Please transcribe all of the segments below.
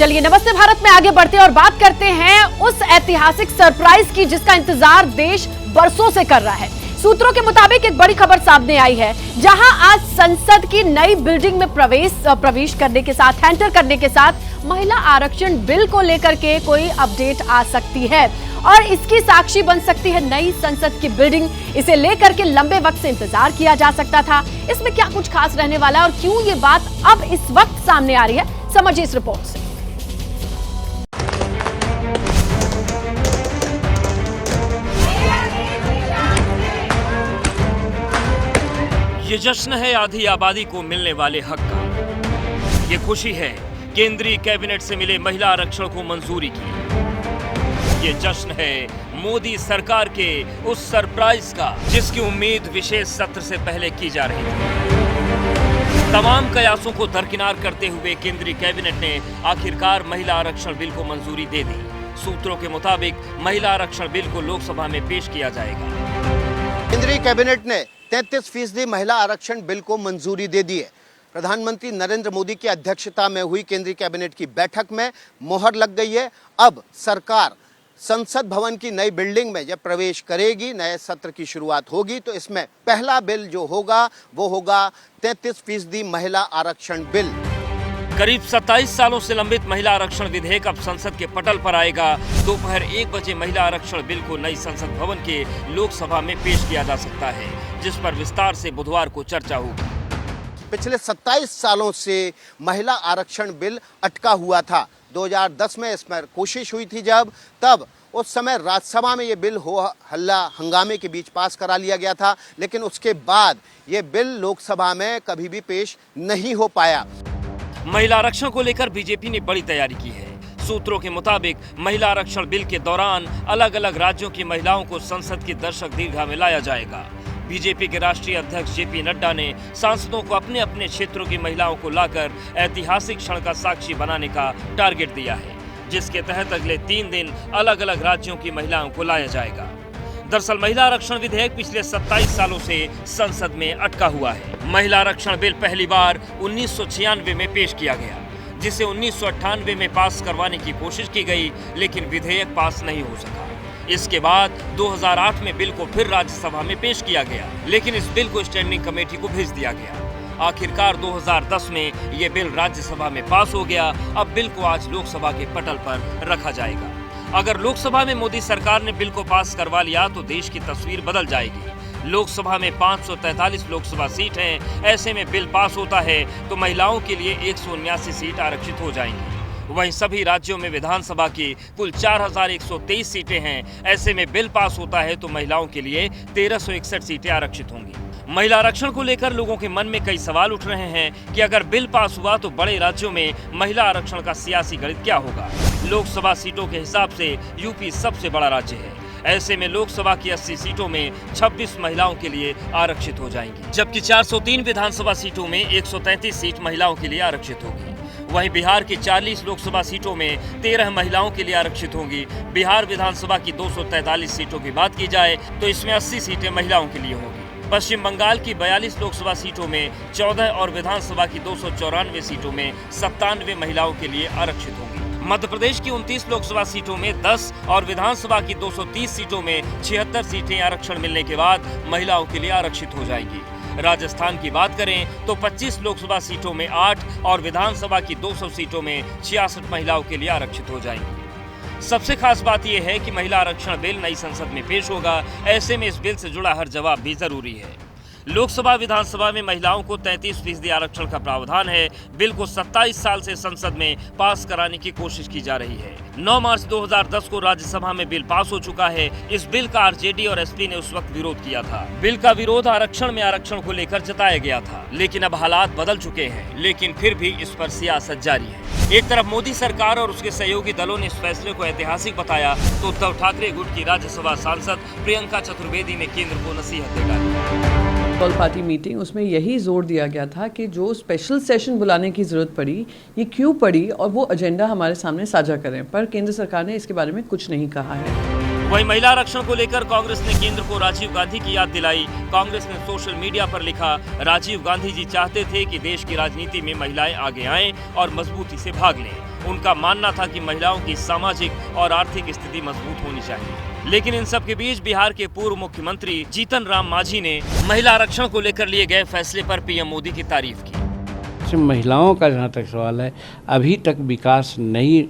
चलिए नमस्ते भारत में आगे बढ़ते और बात करते हैं उस ऐतिहासिक सरप्राइज की जिसका इंतजार देश बरसों से कर रहा है। सूत्रों के मुताबिक एक बड़ी खबर सामने आई है, जहां आज संसद की नई बिल्डिंग में प्रवेश करने के साथ एंटर करने के साथ महिला आरक्षण बिल को लेकर के कोई अपडेट आ सकती है और इसकी साक्षी बन सकती है नई संसद की बिल्डिंग। इसे लेकर के लंबे वक्त से इंतजार किया जा सकता था। इसमें क्या कुछ खास रहने वाला है और क्यों ये बात अब इस वक्त सामने आ रही है, समझिए इस रिपोर्ट से। ये जश्न है आधी आबादी को मिलने वाले हक का। ये खुशी है केंद्रीय कैबिनेट से मिले महिला आरक्षण को मंजूरी की। ये जश्न है मोदी सरकार के उस सरप्राइज का जिसकी उम्मीद विशेष सत्र से पहले की जा रही थी। तमाम कयासों को दरकिनार करते हुए केंद्रीय कैबिनेट ने आखिरकार महिला आरक्षण बिल को मंजूरी दे दी। सूत्रों के मुताबिक महिला आरक्षण बिल को लोकसभा में पेश किया जाएगा। केंद्रीय कैबिनेट ने 33% महिला आरक्षण बिल को मंजूरी दे दी है। प्रधानमंत्री नरेंद्र मोदी की अध्यक्षता में हुई केंद्रीय कैबिनेट की बैठक में मोहर लग गई है। अब सरकार संसद भवन की नई बिल्डिंग में जब प्रवेश करेगी, नए सत्र की शुरुआत होगी, तो इसमें पहला बिल जो होगा वो होगा 33% महिला आरक्षण बिल। करीब 27 सालों से लंबित महिला आरक्षण विधेयक अब संसद के पटल पर आएगा। दोपहर 1 बजे महिला आरक्षण बिल को नई संसद भवन के लोकसभा में पेश किया जा सकता है, जिस पर विस्तार से बुधवार को चर्चा होगी। पिछले 27 सालों से महिला आरक्षण बिल अटका हुआ था। 2010 में इस पर कोशिश हुई थी तब उस समय राज्यसभा में ये बिल हो हल्ला हंगामे के बीच पास करा लिया गया था, लेकिन उसके बाद ये बिल लोकसभा में कभी भी पेश नहीं हो पाया। महिला आरक्षण को लेकर बीजेपी ने बड़ी तैयारी की है। सूत्रों के मुताबिक महिला आरक्षण बिल के दौरान अलग अलग राज्यों की महिलाओं को संसद की दर्शक दीर्घा में लाया जाएगा। बीजेपी के राष्ट्रीय अध्यक्ष जेपी नड्डा ने सांसदों को अपने अपने क्षेत्रों की महिलाओं को लाकर ऐतिहासिक क्षण का साक्षी बनाने का टारगेट दिया है, जिसके तहत अगले 3 दिन अलग अलग राज्यों की महिलाओं को लाया जाएगा। दरअसल महिला आरक्षण विधेयक पिछले 27 सालों से संसद में अटका हुआ है। महिला आरक्षण बिल पहली बार 1996 में पेश किया गया, जिसे 1998 में पास करवाने की कोशिश की गई, लेकिन विधेयक पास नहीं हो सका। इसके बाद 2008 में बिल को फिर राज्यसभा में पेश किया गया, लेकिन इस बिल को स्टैंडिंग कमेटी को भेज दिया गया। आखिरकार 2010 में ये बिल राज्यसभा में पास हो गया। अब बिल को आज लोकसभा के पटल पर रखा जाएगा। अगर लोकसभा में मोदी सरकार ने बिल को पास करवा लिया तो देश की तस्वीर बदल जाएगी। लोकसभा में 543 लोकसभा सीट हैं। ऐसे में बिल पास होता है तो महिलाओं के लिए 179 सीट आरक्षित हो जाएंगी। वहीं सभी राज्यों में विधानसभा की कुल 4123 सीटें हैं। ऐसे में बिल पास होता है तो महिलाओं के लिए 1361 सीटें आरक्षित होंगी। महिला आरक्षण को लेकर लोगों के मन में कई सवाल उठ रहे हैं कि अगर बिल पास हुआ तो बड़े राज्यों में महिला आरक्षण का सियासी गणित क्या होगा। लोकसभा सीटों के हिसाब से यूपी सबसे बड़ा राज्य है। ऐसे में लोकसभा की 80 सीटों में 26 महिलाओं के लिए आरक्षित हो जाएंगी, जबकि 403 विधानसभा सीटों में 133 सीट महिलाओं के लिए आरक्षित होगी। वहीं बिहार की 40 लोकसभा सीटों में 13 महिलाओं के लिए आरक्षित होंगी। बिहार विधानसभा की 243 सीटों की बात की जाए तो इसमें 80 सीटें महिलाओं के लिए होंगी। पश्चिम बंगाल की 42 लोकसभा सीटों में 14 और विधानसभा की 294 सीटों में 97 महिलाओं के लिए आरक्षित होंगी। मध्य प्रदेश की 29 लोकसभा सीटों में 10 और विधानसभा की 230 सीटों में 76 सीटें आरक्षण मिलने के बाद महिलाओं के लिए आरक्षित हो जाएंगी। राजस्थान की बात करें तो 25 लोकसभा सीटों में 8 और विधानसभा की 200 सीटों में 66 महिलाओं के लिए आरक्षित हो जाएंगी। सबसे खास बात यह है कि महिला आरक्षण बिल नई संसद में पेश होगा। ऐसे में इस बिल से जुड़ा हर जवाब भी जरूरी है। लोकसभा विधानसभा में महिलाओं को 33% आरक्षण का प्रावधान है। बिल को 27 साल से संसद में पास कराने की कोशिश की जा रही है। 9 मार्च 2010 को राज्यसभा में बिल पास हो चुका है। इस बिल का आरजेडी और एसपी ने उस वक्त विरोध किया था। बिल का विरोध आरक्षण में आरक्षण को लेकर जताया गया था, लेकिन अब हालात बदल चुके हैं। लेकिन फिर भी इस पर सियासत जारी है। एक तरफ मोदी सरकार और उसके सहयोगी दलों ने इस फैसले को ऐतिहासिक बताया, तो उद्धव ठाकरे गुट की राज्यसभा सांसद प्रियंका चतुर्वेदी ने केंद्र को नसीहतें डाली। ऑल पार्टी मीटिंग, उसमें यही जोर दिया गया था कि जो स्पेशल सेशन बुलाने की ज़रूरत पड़ी, ये क्यों पड़ी, और वो एजेंडा हमारे सामने साझा करें। पर केंद्र सरकार ने इसके बारे में कुछ नहीं कहा है। वहीं महिला आरक्षण को लेकर कांग्रेस ने केंद्र को राजीव गांधी की याद दिलाई। कांग्रेस ने सोशल मीडिया पर लिखा, राजीव गांधी जी चाहते थे कि देश की राजनीति में महिलाएं आगे आएं और मजबूती से भाग लें। उनका मानना था कि महिलाओं की सामाजिक और आर्थिक स्थिति मजबूत होनी चाहिए। लेकिन इन सब के बीच बिहार के पूर्व मुख्यमंत्री जीतन राम मांझी ने महिला आरक्षण को लेकर लिए गए फैसले पर पीएम मोदी की तारीफ की। महिलाओं का जहाँ तक सवाल है, अभी तक विकास नहीं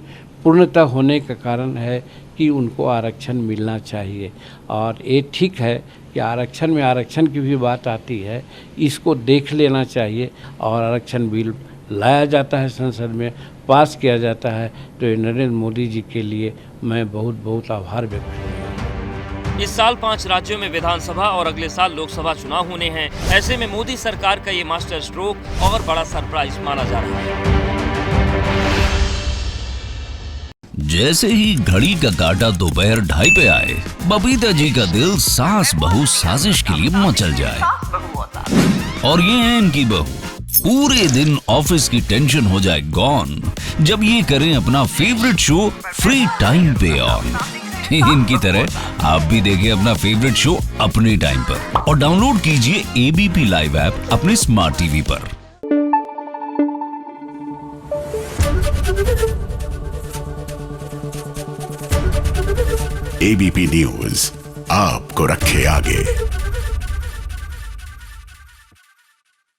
पूर्णतः होने का कारण है कि उनको आरक्षण मिलना चाहिए। और ये ठीक है कि आरक्षण में आरक्षण की भी बात आती है, इसको देख लेना चाहिए और आरक्षण बिल लाया जाता है, संसद में पास किया जाता है। तो ये नरेंद्र मोदी जी के लिए मैं बहुत बहुत आभार व्यक्त करता हूँ। इस साल 5 राज्यों में विधानसभा और अगले साल लोकसभा चुनाव होने हैं। ऐसे में मोदी सरकार का ये मास्टर स्ट्रोक और बड़ा सरप्राइज माना जा रहा है। जैसे ही घड़ी का काटा दोपहर 2:30 पे आए, बबीता जी का दिल सास बहू साजिश के लिए मचल जाए। और ये है इनकी बहू, पूरे दिन ऑफिस की टेंशन हो जाए गॉन जब ये करें अपना फेवरेट शो फ्री टाइम पे ऑन। इनकी तरह आप भी देखिए अपना फेवरेट शो अपने टाइम पर और डाउनलोड कीजिए एबीपी लाइव ऐप अपने स्मार्ट टीवी पर। एबीपी न्यूज आपको रखे आगे।